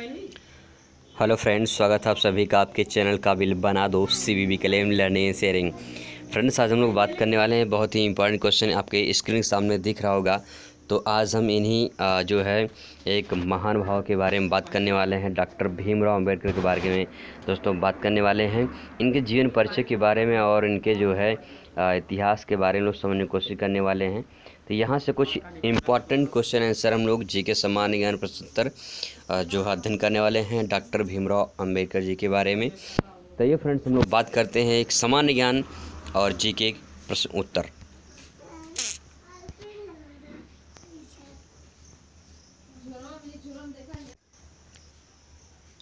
Hello friends, स्वागत है आप सभी का आपके चैनल काबिल बना दो CBB claim learning sharing. Friends, आज हम लोग बात करने वाले हैं बहुत ही इंपॉर्टेंट क्वेश्चन, आपके स्क्रीन के सामने दिख रहा होगा। तो आज हम इन्हीं जो है एक महान भाव के बारे में बात करने वाले हैं, डॉक्टर भीमराव अंबेडकर के बारे में दोस्तों बात करने वाले हैं। इनके जीवन परिचय के बारे में और इनके जो है इतिहास के बारे में लोग समझने की कोशिश करने वाले हैं। तो यहाँ से कुछ इम्पॉर्टेंट क्वेश्चन आंसर हम लोग जी के सामान्य ज्ञान प्रश्नोत्तर जो अध्ययन करने वाले हैं डॉक्टर भीमराव अंबेडकर जी के बारे में। तो ये फ्रेंड्स, हम लोग बात करते हैं एक सामान्य ज्ञान और जी के प्रश्न उत्तर।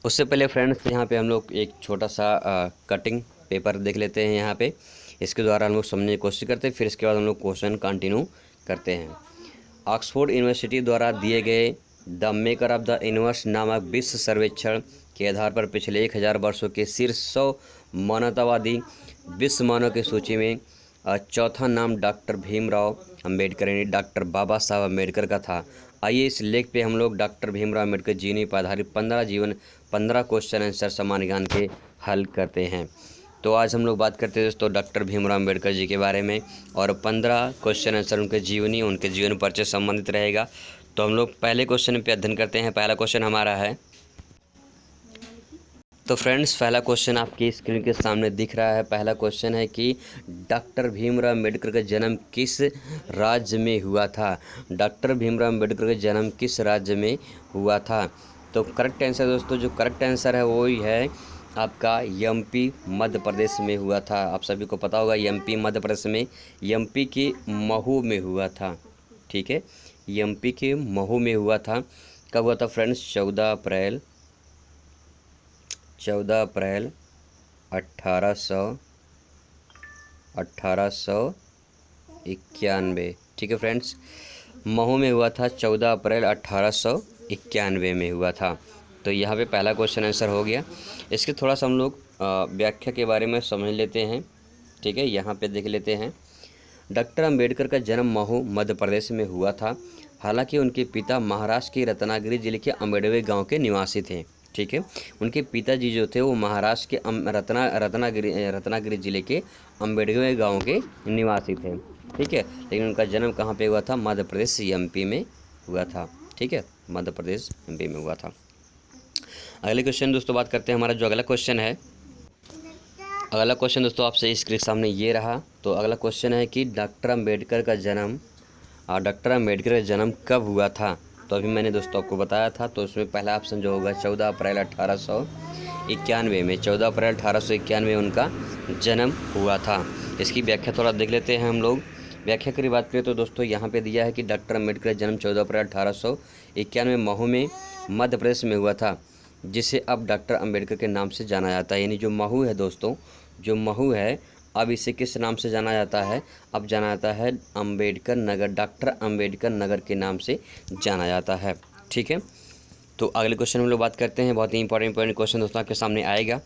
उससे पहले फ्रेंड्स, यहाँ पे हम लोग एक छोटा सा कटिंग पेपर देख लेते हैं। यहाँ पे इसके द्वारा हम लोग समझने की कोशिश करते हैं, फिर इसके बाद हम लोग क्वेश्चन कंटिन्यू करते हैं। ऑक्सफोर्ड यूनिवर्सिटी द्वारा दिए गए the maker of the universe नामक विश्व सर्वेक्षण के आधार पर पिछले 1000 वर्षों के शीर्ष 100 मानवतावादी विश्व मानव की सूची में चौथा नाम डॉक्टर भीमराव अंबेडकर यानी डॉक्टर बाबा साहब अम्बेडकर का था। आइए इस लेख पे हम लोग डॉक्टर भीमराव अंबेडकर जीवनी पर आधारित 15 क्वेश्चन आंसर सामान्य ज्ञान के हल करते हैं। तो आज हम लोग बात करते हैं दोस्तों डॉक्टर भीमराव अंबेडकर जी के बारे में, और 15 क्वेश्चन आंसर उनके जीवन परिचय संबंधित रहेगा। तो हम लोग पहले क्वेश्चन पे अध्ययन करते हैं। पहला क्वेश्चन हमारा है, तो फ्रेंड्स पहला क्वेश्चन आपकी स्क्रीन के सामने दिख रहा है। पहला क्वेश्चन है कि डॉक्टर भीमराव अंबेडकर का जन्म किस राज्य में हुआ था। डॉक्टर भीमराव अंबेडकर का जन्म किस राज्य में हुआ था। तो करेक्ट आंसर दोस्तों, जो करेक्ट आंसर है वो ही है आपका MP मध्य प्रदेश में हुआ था। आप सभी को पता होगा MP मध्य प्रदेश में, MP के महू में हुआ था। ठीक है, MP के महू में हुआ था। कब हुआ था फ्रेंड्स? 14 अप्रैल 1891। ठीक है फ्रेंड्स, महू में हुआ था, 14 अप्रैल 1891 में हुआ था। तो यहाँ पे पहला क्वेश्चन आंसर हो गया। इसके थोड़ा सा हम लोग व्याख्या के बारे में समझ लेते हैं। ठीक है, यहाँ पे देख लेते हैं। डॉक्टर अंबेडकर का जन्म महू मध्य प्रदेश में हुआ था। हालांकि उनके पिता महाराष्ट्र के रत्नागिरी जिले के अम्बेडवे गांव के निवासी थे। ठीक है, उनके पिताजी जो थे वो महाराष्ट्र के रत्नागिरी जिले के अम्बेडवे गांव के निवासी थे। ठीक है, लेकिन उनका जन्म कहाँ पे हुआ था? मध्य प्रदेश MP में हुआ था। ठीक है, मध्य प्रदेश MP में हुआ था। अगले क्वेश्चन दोस्तों बात करते हैं। हमारा जो अगला क्वेश्चन है, अगला क्वेश्चन दोस्तों आपसे स्क्रीन के सामने ये रहा। तो अगला क्वेश्चन है कि डॉक्टर अंबेडकर का जन्म कब हुआ था। तो अभी मैंने दोस्तों आपको बताया था। तो उसमें पहला ऑप्शन जो होगा 14 अप्रैल 1891 में, 14 अप्रैल 1891 उनका जन्म हुआ था। इसकी व्याख्या थोड़ा देख लेते हैं हम लोग। व्याख्या की बात करें तो दोस्तों यहाँ पे दिया है कि डॉक्टर अंबेडकर का जन्म 14 अप्रैल 1891 महू में मध्य प्रदेश में हुआ था, जिसे अब डॉक्टर अंबेडकर के नाम से जाना जाता है। यानी जो महू है दोस्तों, जो महू है, अब इसे किस नाम से जाना जाता है? अब जाना जाता है अंबेडकर नगर, डॉक्टर अंबेडकर नगर के नाम से जाना जाता है। ठीक है, तो अगले क्वेश्चन हम लोग बात करते हैं। बहुत ही इंपॉर्टेंट क्वेश्चन दोस्तों आपके सामने आएगा।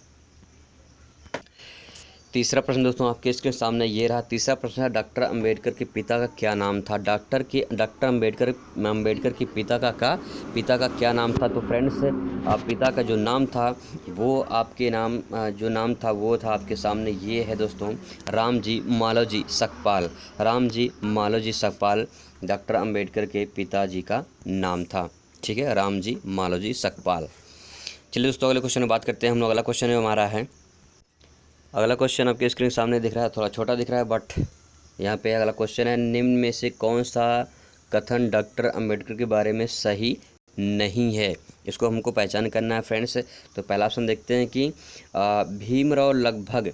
तीसरा प्रश्न दोस्तों आपके इसके सामने ये रहा। तीसरा प्रश्न है, डॉक्टर अंबेडकर के पिता का क्या नाम था। डॉक्टर अंबेडकर के पिता का क्या नाम था। तो फ्रेंड्स, पिता का जो नाम था वो आपके जो नाम था वो था आपके सामने ये है दोस्तों, रामजी मालोजी सकपाल। रामजी मालोजी सकपाल डॉक्टर अंबेडकर के पिताजी का नाम था। ठीक है, रामजी मालोजी सकपाल। चलिए दोस्तों अगले क्वेश्चन में बात करते हैं हम लोग। अगला क्वेश्चन हमारा है, अगला क्वेश्चन आपके स्क्रीन सामने दिख रहा है, थोड़ा छोटा दिख रहा है बट यहाँ पे अगला क्वेश्चन है, निम्न में से कौन सा कथन डॉक्टर अंबेडकर के बारे में सही नहीं है। इसको हमको पहचान करना है फ्रेंड्स। तो पहला ऑप्शन देखते हैं कि भीमराव लगभग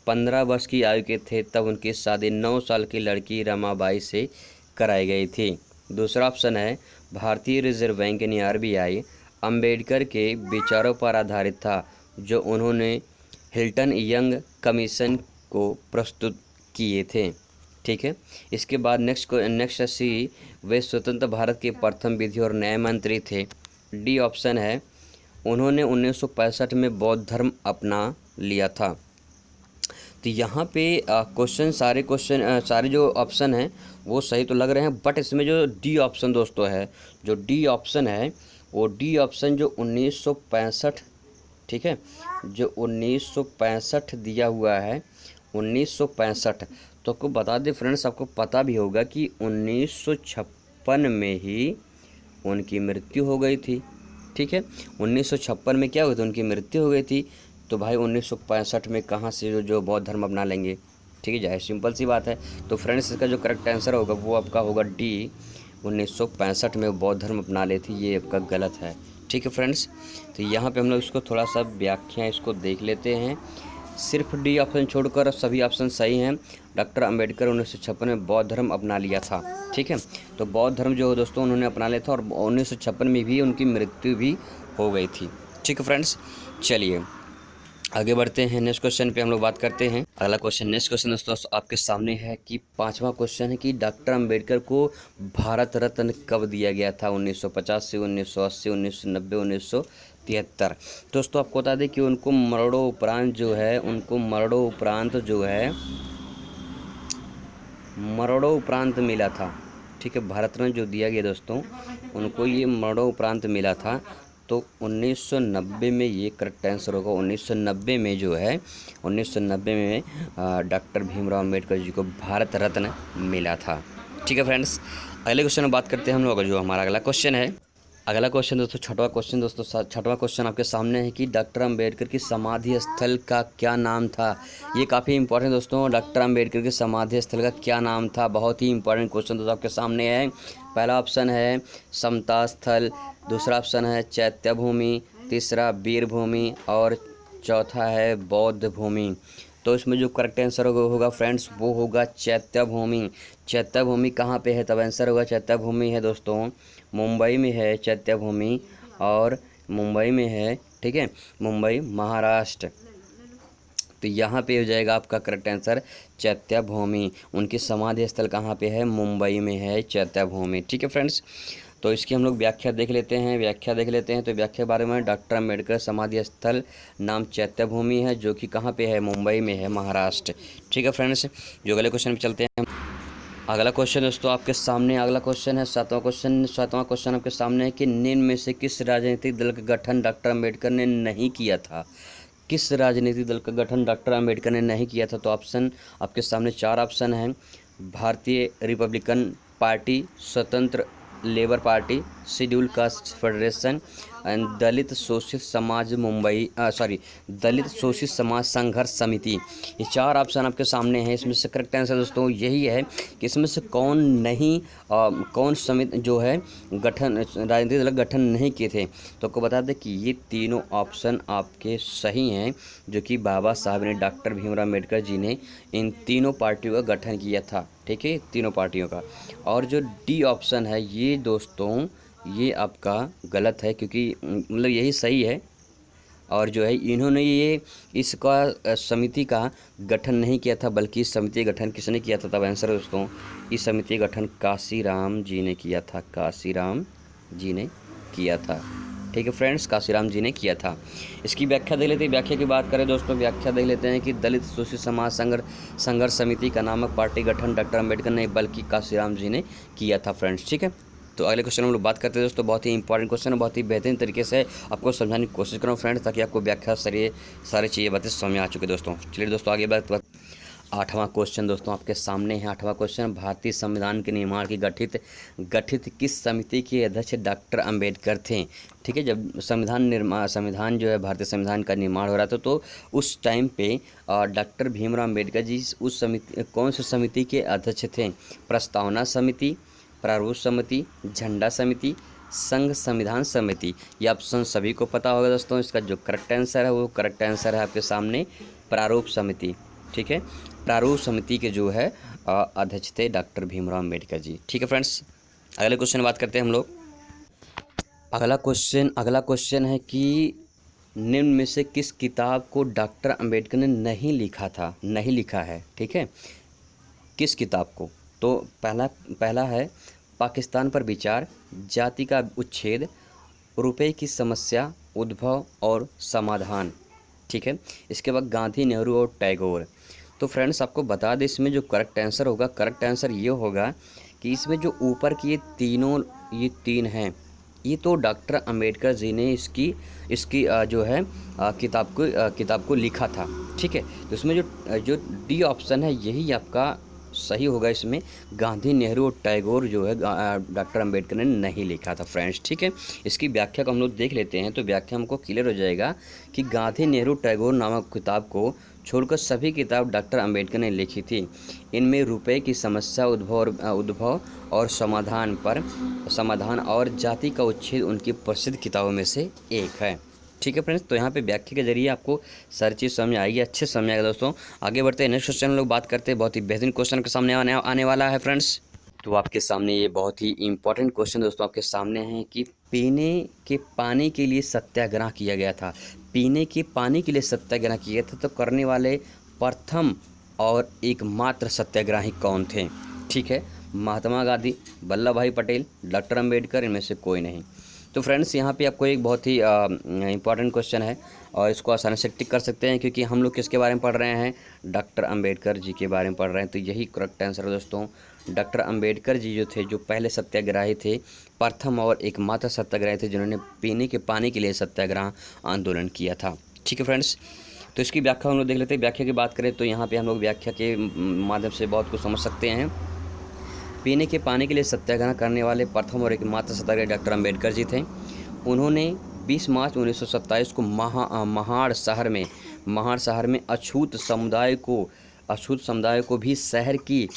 15 वर्ष की आयु के थे तब उनकी शादी 9 साल की लड़की रमाबाई से कराई गई थी। दूसरा ऑप्शन है, भारतीय रिजर्व बैंक यानी RBI अंबेडकर के विचारों पर आधारित था, जो उन्होंने हिल्टन यंग कमीशन को प्रस्तुत किए थे। ठीक है, इसके बाद नेक्स्ट सी, वे स्वतंत्र भारत के प्रथम विधि और न्याय मंत्री थे। डी ऑप्शन है, उन्होंने 1965 में बौद्ध धर्म अपना लिया था। तो यहाँ पे सारे जो ऑप्शन हैं वो सही तो लग रहे हैं, बट इसमें जो डी ऑप्शन दोस्तों है, जो डी ऑप्शन है और डी ऑप्शन जो 1965, ठीक है, जो 1965 दिया हुआ है 1965। तो आपको बता दें फ्रेंड्स, आपको पता भी होगा कि 1956 में ही उनकी मृत्यु हो गई थी। ठीक है, 1956 में क्या हुआ था, उनकी मृत्यु हो गई थी। तो भाई 1965 में कहाँ से जो बौद्ध धर्म अपना लेंगे। ठीक है, जाहिर सिंपल सी बात है। तो फ्रेंड्स इसका जो करेक्ट आंसर होगा वो आपका होगा डी, 1965 में बौद्ध धर्म अपना ले थी। ये आपका गलत है। ठीक है फ्रेंड्स, तो यहाँ पे हम लोग इसको थोड़ा सा व्याख्या इसको देख लेते हैं। सिर्फ डी ऑप्शन छोड़कर सभी ऑप्शन सही हैं। डॉक्टर अंबेडकर 1956 में बौद्ध धर्म अपना लिया था। ठीक है, तो बौद्ध धर्म जो दोस्तों उन्होंने अपना लिया था और 1956 में भी उनकी मृत्यु भी हो गई थी। ठीक है फ्रेंड्स, चलिए आगे बढ़ते हैं। नेक्स्ट क्वेश्चन पे हम लोग बात करते हैं। अगला क्वेश्चन, नेक्स्ट क्वेश्चन दोस्तों आपके सामने है कि 5वां क्वेश्चन है कि डॉक्टर अंबेडकर को भारत रत्न कब दिया गया था, 1950 से 1980, 1990, 1973। दोस्तों आपको बता दें कि उनको मरणोपरांत मरणोपरांत मिला था। ठीक है, भारत रत्न जो दिया गया दोस्तों उनको ये मरणोपरांत मिला था। तो 1990 में ये करेक्ट आंसर होगा। 1990 में जो है 1990 में डॉक्टर भीमराव अम्बेडकर जी को भारत रत्न मिला था। ठीक है फ्रेंड्स, अगले क्वेश्चन में बात करते हैं हम लोग। जो हमारा अगला क्वेश्चन है, अगला क्वेश्चन दोस्तों छठवां क्वेश्चन आपके सामने है कि डॉक्टर अंबेडकर की समाधि स्थल का क्या नाम था। ये काफ़ी इंपॉर्टेंट दोस्तों, डॉक्टर अंबेडकर की समाधि स्थल का क्या नाम था। बहुत ही इंपॉर्टेंट क्वेश्चन दोस्तों आपके सामने है। पहला ऑप्शन है समता स्थल, दूसरा ऑप्शन है चैत्य भूमि, तीसरा वीर भूमि और चौथा है बौद्ध भूमि। तो इसमें जो करेक्ट आंसर होगा फ्रेंड्स वो होगा चैत्य भूमि। चैत्य भूमि कहाँ पे है, तब आंसर होगा चैत्य भूमि है दोस्तों मुंबई में है चैत्य भूमि, और मुंबई में है। ठीक है, मुंबई महाराष्ट्र। तो यहाँ पे हो जाएगा आपका करेक्ट आंसर चैत्य भूमि। उनकी समाधि स्थल कहाँ पे है, मुंबई में है चैत्य भूमि। ठीक है फ्रेंड्स, तो इसकी हम लोग व्याख्या देख लेते हैं। तो व्याख्या बारे में, डॉक्टर अम्बेडकर समाधि स्थल नाम चैत्य भूमि है जो कि कहाँ पे है, मुंबई में है महाराष्ट्र। ठीक है फ्रेंड्स, जो अगले क्वेश्चन पे चलते हैं। अगला क्वेश्चन दोस्तों आपके सामने, अगला क्वेश्चन है सातवां क्वेश्चन आपके सामने है कि निम्न में से किस राजनीतिक दल का गठन डॉक्टर अम्बेडकर ने नहीं किया था। किस राजनीतिक दल का गठन डॉक्टर अम्बेडकर ने नहीं किया था। तो ऑप्शन आपके सामने 4 ऑप्शन हैं। Bharatiya Republican Party, Swatantra Labour Party, Scheduled Caste Federation and Dalit Shoshit Samaj दलित शोषित समाज संघर्ष समिति। ये 4 ऑप्शन आपके सामने हैं। इसमें से करेक्ट आंसर दोस्तों यही है कि इसमें से कौन समिति जो है गठन राजनीतिक दल गठन नहीं किए थे। तो आपको बता दें कि ये तीनों ऑप्शन आपके सही हैं, जो कि बाबा साहब ने, डॉक्टर भीमराव अम्बेडकर जी ने इन तीनों पार्टियों का गठन किया था। ठीक है, तीनों पार्टियों का। और जो डी ऑप्शन है ये दोस्तों ये आपका गलत है, क्योंकि मतलब यही सही है। और जो है इन्होंने ये इसका समिति का गठन नहीं किया था, बल्कि इस समिति का गठन किसने किया था। तब आंसर दोस्तों इस समिति का गठन काशीराम जी ने किया था। काशीराम जी ने किया था। ठीक है फ्रेंड्स, काशीराम जी ने किया था। इसकी व्याख्या देख लेते हैं। व्याख्या की बात करें दोस्तों, व्याख्या देख लेते हैं कि दलित शोषित समाज संघर्ष समिति का नामक पार्टी गठन डॉक्टर अम्बेडकर ने बल्कि काशीराम जी ने किया था फ्रेंड्स। ठीक है, तो अगले क्वेश्चन हम लोग बात करते हैं दोस्तों। बहुत ही इंपॉर्टेंट क्वेश्चन है, बहुत ही बेहतरीन तरीके से आपको समझाने की कोशिश करूँ फ्रेंड्स, ताकि आपको व्याख्या सारी चीज़ें बातें समझ में आ चुकी है दोस्तों। चलिए दोस्तों आगे बात 8वां क्वेश्चन दोस्तों आपके सामने है। 8वां क्वेश्चन, भारतीय संविधान के निर्माण की गठित किस समिति के अध्यक्ष डॉक्टर अंबेडकर थे। ठीक है, जब संविधान जो है भारतीय संविधान का निर्माण हो रहा था, तो उस टाइम पे डॉक्टर भीमराव अम्बेडकर जी उस समिति कौन सी समिति के अध्यक्ष थे। प्रस्तावना समिति, प्रारूप समिति, झंडा समिति, संघ संविधान समिति। ये ऑप्शन सभी को पता होगा दोस्तों। इसका जो करेक्ट आंसर है वो करेक्ट आंसर है आपके सामने प्रारूप समिति। ठीक है, प्रारूप समिति के जो है अध्यक्ष थे डॉक्टर भीमराव अम्बेडकर जी। ठीक है फ्रेंड्स, अगले क्वेश्चन बात करते हैं हम लोग। अगला क्वेश्चन है कि निम्न में से किस किताब को डॉक्टर अम्बेडकर ने नहीं लिखा है। ठीक है, किस किताब को। तो पहला है पाकिस्तान पर विचार, जाति का उच्छेद, रुपए की समस्या, उद्भव और समाधान। ठीक है, इसके बाद गांधी, नेहरू और टैगोर। तो फ्रेंड्स आपको बता दें इसमें जो करेक्ट आंसर होगा, ये होगा कि इसमें जो ऊपर की ये तीन हैं, ये तो डॉक्टर अंबेडकर जी ने इसकी इसकी जो है किताब को लिखा था। ठीक है, तो इसमें जो जो डी ऑप्शन है यही आपका सही होगा। इसमें गांधी, नेहरू और टैगोर जो है डॉक्टर अंबेडकर ने नहीं लिखा था फ्रेंड्स। ठीक है, इसकी व्याख्या को हम लोग देख लेते हैं तो व्याख्या हमको क्लियर हो जाएगा कि गांधी, नेहरू, टैगोर नामक किताब को छोड़कर सभी किताब डॉक्टर अंबेडकर ने लिखी थी। इनमें रुपए की समस्या, उद्भव और समाधान और जाति का उच्छेद उनकी प्रसिद्ध किताबों में से एक है। ठीक है फ्रेंड्स, तो यहाँ पे व्याख्या के जरिए आपको सारी चीज़ समझ आएगी, अच्छे से समझ आएगा दोस्तों। आगे बढ़ते हैं, नेक्स्ट क्वेश्चन लोग बात करते हैं। बहुत ही बेहतरीन क्वेश्चन के सामने आने वाला है फ्रेंड्स। तो आपके सामने ये बहुत ही इंपॉर्टेंट क्वेश्चन दोस्तों आपके सामने है कि पीने के पानी के लिए सत्याग्रह किया गया था। पीने के पानी के लिए सत्याग्रह किया था, तो करने वाले प्रथम और एकमात्र सत्याग्रही कौन थे? ठीक है, महात्मा गांधी, वल्लभ भाई पटेल, डॉक्टर अंबेडकर, इनमें से कोई नहीं। तो फ्रेंड्स यहाँ पे आपको एक बहुत ही इंपॉर्टेंट क्वेश्चन है और इसको आसानी से टिक कर सकते हैं, क्योंकि हम लोग किसके बारे में पढ़ रहे हैं? डॉक्टर अंबेडकर जी के बारे में पढ़ रहे हैं। तो यही करेक्ट आंसर है दोस्तों। डॉक्टर अंबेडकर जी जो थे, जो पहले सत्याग्रही थे, प्रथम और एकमात्र सत्याग्रही थे जिन्होंने पीने के पानी के लिए सत्याग्रह आंदोलन किया था। ठीक है फ्रेंड्स, तो इसकी व्याख्या हम लोग देख लेते हैं। व्याख्या की बात करें तो यहाँ पे हम लोग व्याख्या के माध्यम से बहुत कुछ समझ सकते हैं। पीने के पानी के लिए सत्याग्रह करने वाले प्रथम और एकमात्र सत्याग्रही डॉक्टर अंबेडकर जी थे। उन्होंने 20 मार्च 1927 को महाड़ शहर में अछूत समुदाय को भी शहर की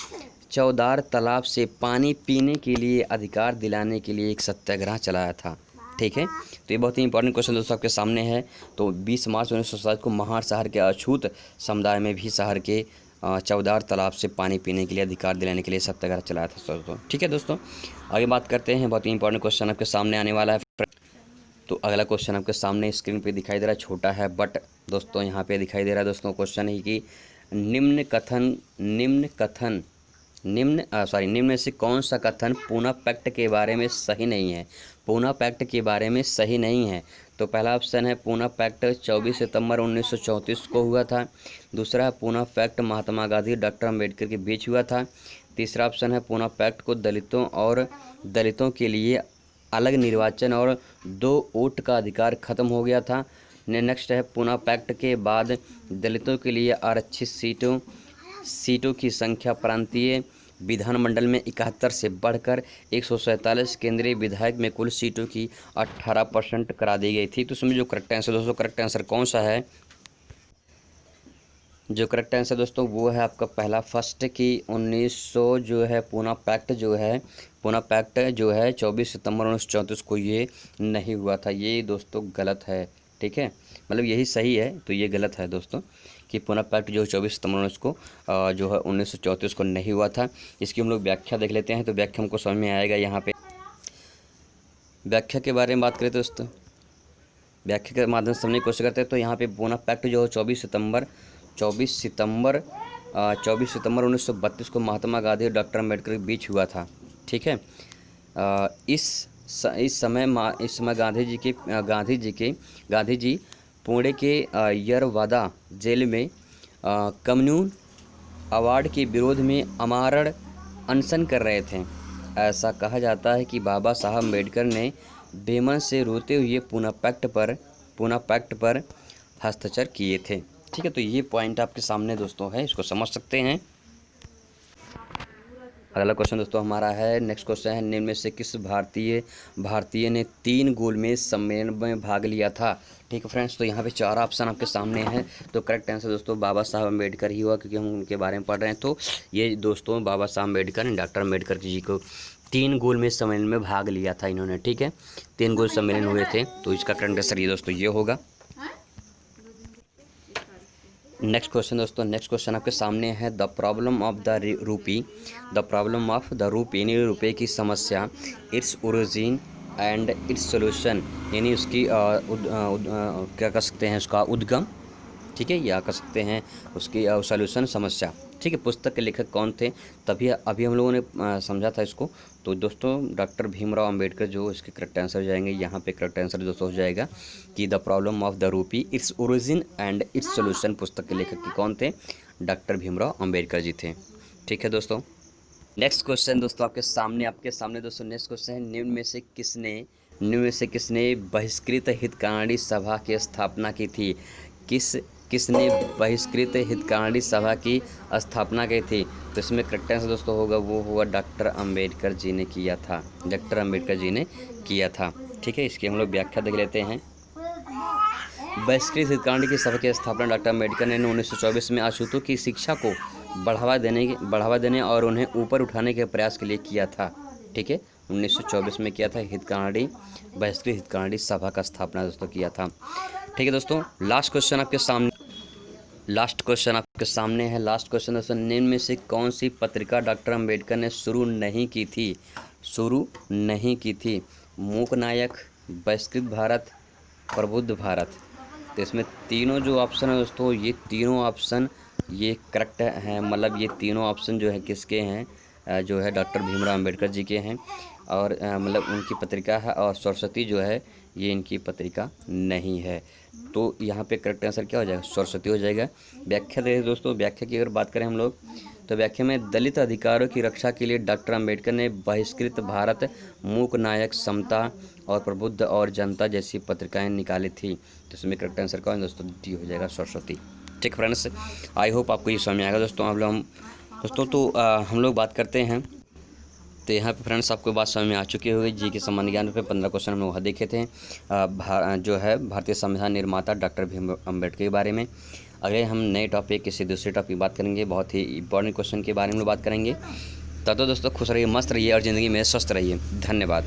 चौदार तालाब से पानी पीने के लिए अधिकार दिलाने के लिए एक सत्याग्रह चलाया था। ठीक है, तो ये बहुत ही इंपॉर्टेंट क्वेश्चन दोस्तों आपके सामने है। तो 20 मार्च 1927 को महाड़ शहर के अछूत समुदाय में भी शहर के चौदार तालाब से पानी पीने के लिए अधिकार दिलाने के लिए सत्याग्रह चलाया था दोस्तों। ठीक है दोस्तों, आगे बात करते हैं। बहुत ही इंपॉर्टेंट क्वेश्चन आपके सामने आने वाला है। तो अगला क्वेश्चन आपके सामने स्क्रीन पे दिखाई दे रहा है, छोटा है बट दोस्तों यहाँ पे दिखाई दे रहा है दोस्तों। क्वेश्चन है कि निम्न में से कौन सा कथन पूना पैक्ट के बारे में सही नहीं है? पूना पैक्ट के बारे में सही नहीं है। तो पहला ऑप्शन है पूना पैक्ट 24 सितंबर 1934 को हुआ था। दूसरा है पूना पैक्ट महात्मा गांधी डॉक्टर अंबेडकर के बीच हुआ था। तीसरा ऑप्शन है पूना पैक्ट को दलितों के लिए अलग निर्वाचन और 2 वोट का अधिकार खत्म हो गया था। नेक्स्ट है पूना पैक्ट के बाद दलितों के लिए आरक्षित सीटों की संख्या प्रांतीय विधानमंडल में 71 से बढ़कर 147 केंद्रीय विधायक में कुल सीटों की 18% करा दी गई थी। तो इसमें जो करेक्ट आंसर दोस्तों, करेक्ट आंसर कौन सा है? जो करेक्ट आंसर दोस्तों वो है आपका पहला फर्स्ट की 1900 जो है पूना पैक्ट जो है 24 सितंबर 1934 को ये नहीं हुआ था। ये दोस्तों गलत है। ठीक है, मतलब यही सही है, तो ये गलत है दोस्तों कि पूना पैक्ट जो 24 सितंबर को जो है 1934 को नहीं हुआ था। इसकी हम लोग व्याख्या देख लेते हैं, तो व्याख्या हमको समझ में आएगा। यहाँ पे व्याख्या के बारे में बात करें तो दोस्तों व्याख्या के माध्यम से समझने की कोशिश करते हैं। तो यहाँ पे पूना पैक्ट जो 24 सितंबर 1932 को महात्मा गांधी और डॉक्टर अंबेडकर के बीच हुआ था। ठीक है, इस समय गांधी जी पुणे के यरवादा जेल में कम्युन अवार्ड के विरोध में अमारण अनशन कर रहे थे। ऐसा कहा जाता है कि बाबा साहब अम्बेडकर ने बेमन से रोते हुए पूना पैक्ट पर हस्ताक्षर किए थे। ठीक है, तो ये पॉइंट आपके सामने दोस्तों है, इसको समझ सकते हैं। अगला क्वेश्चन दोस्तों हमारा है, नेक्स्ट क्वेश्चन है, निम्न में से किस भारतीय ने 3 गोलमेज सम्मेलन में भाग लिया था? ठीक है फ्रेंड्स, तो यहाँ पे 4 ऑप्शन आपके सामने हैं। तो करेक्ट आंसर दोस्तों बाबा साहब अम्बेडकर ही हुआ, क्योंकि हम उनके बारे में पढ़ रहे हैं। तो ये दोस्तों बाबा साहब अम्बेडकर ने डॉक्टर अम्बेडकर जी को 3 गोलमेज सम्मेलन में भाग लिया था इन्होंने। ठीक है, 3 गोल सम्मेलन हुए थे, तो इसका करेक्ट आंसर ये दोस्तों ये होगा। नेक्स्ट क्वेश्चन दोस्तों, नेक्स्ट क्वेश्चन आपके सामने है, the problem of the rupee यानी रुपये की समस्या, its origin and its solution, यानी उसकी क्या कह सकते हैं, उसका उद्गम। ठीक है, या कह सकते हैं उसकी सॉल्यूशन, समस्या। ठीक है, पुस्तक के लेखक कौन थे? तभी अभी हम लोगों ने समझा था इसको। तो दोस्तों डॉक्टर भीमराव अंबेडकर जो इसके करेक्ट आंसर हो जाएंगे। यहाँ पे करेक्ट आंसर दोस्तों हो जाएगा कि the problem of the rupee, its origin and its solution, पुस्तक के लेखक कौन थे? डॉक्टर भीमराव अंबेडकर जी थे। ठीक है दोस्तों, नेक्स्ट क्वेश्चन दोस्तों आपके सामने दोस्तों नेक्स्ट क्वेश्चन है, निम्न में से किसने निम्न में से किसने बहिष्कृत हितकांडी सभा की स्थापना की थी? किसने बहिष्कृत हितकांडी सभा की स्थापना की थी? तो इसमें करेक्ट आंसर दोस्तों होगा, वो होगा डॉक्टर अंबेडकर जी ने किया था। डॉक्टर अंबेडकर जी ने किया था। ठीक है, इसकी हम लोग व्याख्या देख लेते हैं। बहिष्कृत हितकांडी की सभा की स्थापना डॉक्टर अम्बेडकर ने 1924 में अछूतों की शिक्षा को बढ़ावा देने और उन्हें ऊपर उठाने के प्रयास के लिए किया था। ठीक है, 1924 में किया था बहिष्कृत हितकांडी सभा का स्थापना दोस्तों किया था। ठीक है दोस्तों, लास्ट क्वेश्चन आपके सामने है। लास्ट क्वेश्चन दोस्तों, निम्न में से कौन सी पत्रिका डॉक्टर अम्बेडकर ने शुरू नहीं की थी? मूक नायक, बहिष्कृत भारत, प्रबुद्ध भारत। तो इसमें तीनों जो ऑप्शन है दोस्तों, ये तीनों ऑप्शन ये करेक्ट हैं। मतलब ये तीनों ऑप्शन जो है किसके हैं? जो है डॉक्टर भीमराव अंबेडकर जी के हैं, और मतलब उनकी पत्रिका है। और सरस्वती जो है ये इनकी पत्रिका नहीं है। तो यहाँ पे करेक्ट आंसर क्या हो जाएगा? सरस्वती हो जाएगा। व्याख्या देखिए दोस्तों, व्याख्या की अगर बात करें हम लोग, तो व्याख्या में दलित अधिकारों की रक्षा के लिए डॉक्टर अंबेडकर ने बहिष्कृत भारत, मूक नायक, समता और प्रबुद्ध और जनता जैसी पत्रिकाएं निकाली थी। तो इसमें करेक्ट आंसर कौन दोस्तों? डी हो जाएगा, सरस्वती। ठीक फ्रेंड्स, आई होप आपको ये समझ में आएगा दोस्तों। हम लोग बात करते हैं। तो यहाँ पे फ्रेंड्स आपको बात समझ में आ चुकी होगी। जी के सामान्य ज्ञान पे 15 क्वेश्चन हम लोग देखे थे। जो है भारतीय संविधान निर्माता डॉक्टर भीमराव अम्बेडकर के बारे में। अगले हम नए टॉपिक किसी दूसरे टॉपिक बात करेंगे, बहुत ही इंपॉर्टेंट क्वेश्चन के बारे में बात करेंगे। तब तो दोस्तों खुश रहिए, मस्त रहिए और ज़िंदगी में स्वस्थ रहिए। धन्यवाद।